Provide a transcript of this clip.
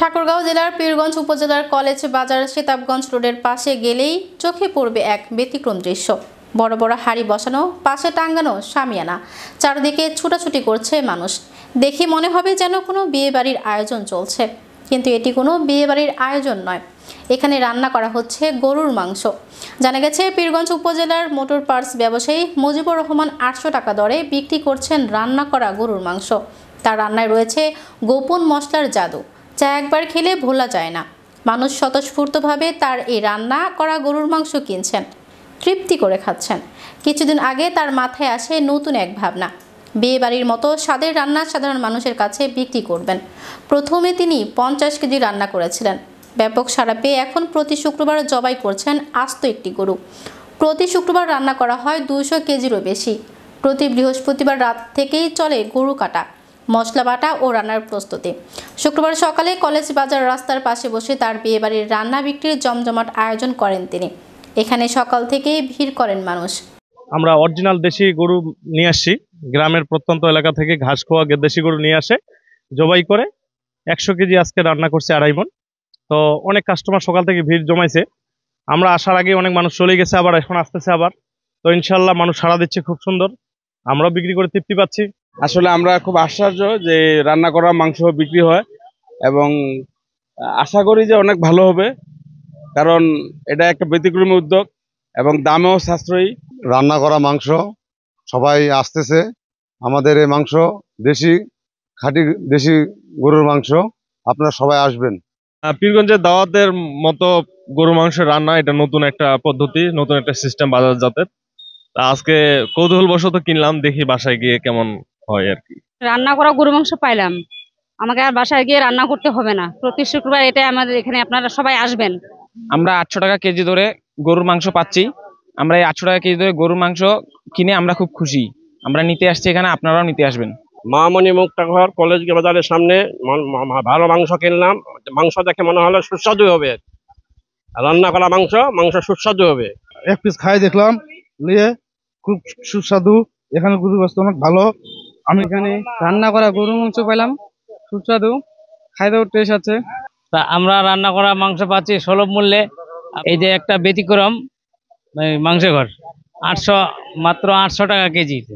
ঠাকুরগাঁও জেলার পীরগঞ্জ উপজেলার কলেজ বাজার সিতাবগঞ্জ রোডের পাশে গেলেই চোখে পড়বে এক ব্যতিক্রম দৃশ্য। বড় বড় হাড়ি বসানো, পাশে টাঙ্গানো শামিয়ানা, চারদিকে ছুটাছুটি করছে মানুষ। দেখে মনে হবে যেন কোনো বিয়েবাড়ির আয়োজন চলছে, কিন্তু এটি কোনো বিয়েবাড়ির আয়োজন নয়। এখানে রান্না করা হচ্ছে গরুর মাংস। জানা গেছে, পীরগঞ্জ উপজেলার মোটর পার্টস ব্যবসায়ী মুজিবুর রহমান 800 টাকা দরে বিক্রি করছেন রান্না করা গরুর মাংস। তার রান্নায় রয়েছে গোপন মশলার জাদু, যা একবার খেলে ভোলা যায় না। মানুষ স্বতঃস্ফূর্তভাবে তার এই রান্না করা গরুর মাংস কিনছেন, তৃপ্তি করে খাচ্ছেন। কিছুদিন আগে তার মাথায় আসে নতুন এক ভাবনা, বিয়েবাড়ির মতো স্বাদের রান্না সাধারণ মানুষের কাছে বিক্রি করবেন। প্রথমে তিনি 50 কেজি রান্না করেছিলেন। ব্যাপক সাড়া পেয়ে এখন প্রতি শুক্রবার জবাই করছেন আস্ত একটি গরু। প্রতি শুক্রবার রান্না করা হয় 200 কেজিরও বেশি। প্রতি বৃহস্পতিবার রাত থেকেই চলে গরু কাটা, মশলা বাটা ও রান্নার প্রস্তুতি। শুক্রবার সকালে কলেজ বাজার রাস্তার পাশে বসে তার বিয়েবাড়ির রান্না বিক্রির জমজমাট আয়োজন করেন তিনি। এখানে সকাল থেকেই ভিড় করেন মানুষ। আমরা অরিজিনাল দেশি গরু নিয়ে আসছি, গ্রামের প্রত্যন্ত এলাকা থেকে ঘাস খাওয়া দেশি গরু নিয়ে আসে, জবাই করে 100 কেজি আজকে রান্না করছে 2.5 মণ। তো অনেক কাস্টমার সকাল থেকে ভিড় জমাইছে। আমরা আসার আগে অনেক মানুষ চলে গেছে, আবার এখন আসতেছে আবার। তো ইনশাল্লাহ মানুষ সাড়া দিচ্ছে খুব সুন্দর, আমরাও বিক্রি করে তৃপ্তি পাচ্ছি। আসলে আমরা খুব আশ্চর্য যে রান্না করা মাংস বিক্রি হয়, এবং আশা করি যে অনেক ভালো হবে, কারণ এটা একটা ব্যতিক্রমী উদ্যোগ এবং দামেও সাশ্রয়ী। রান্না করা মাংস সবাই আসতেছে। আমাদের এই মাংস দেশি, খাঁটি দেশি গরুর মাংস। আপনারা সবাই আসবেন। পীরগঞ্জের দাওয়াতের মতো গরু মাংসের রান্না, এটা নতুন একটা পদ্ধতি, নতুন একটা সিস্টেম বাজারজাতের। আজকে কৌতূহলবশত কিনলাম, দেখি বাসায় গিয়ে কেমন হয় আর কি। রান্না করা গরু মাংস পাইলাম, আমাকে আর বাসায় গিয়ে রান্না করতে হবে না। প্রতি শুক্রবার এটা আমাদের এখানে, আপনারা সবাই আসবেন। আমরা 800 টাকা কেজি ধরে গরুর মাংস পাচ্ছি। আমরা এই 800 টাকা কেজি ধরে গরুর মাংস কিনে আমরা খুব খুশি। আমরা নিতে আসছি এখানে, আপনারাও নিতে আসবেন। মামনি মুক্তাঘর কলেজ বাজারের সামনে ভালো মাংস কিনলাম। মাংস দেখে মনে হলো সুস্বাদু হবে, রান্না করা মাংস সুস্বাদু হবে। এক পিস খাই দেখলাম, নিয়ে খুব সুস্বাদু। এখানে গরুর গোশত অনেক ভালো। আমি এখানে রান্না করা গরুর মাংস পেলাম, সুস্বাদু, খাইতেও টেস্ট আছে। তা আমরা রান্না করা মাংস পাচ্ছি সুলভ মূল্যে। এই যে একটা ব্যতিক্রম মাংস ঘর, মাত্র 800 টাকা কেজি।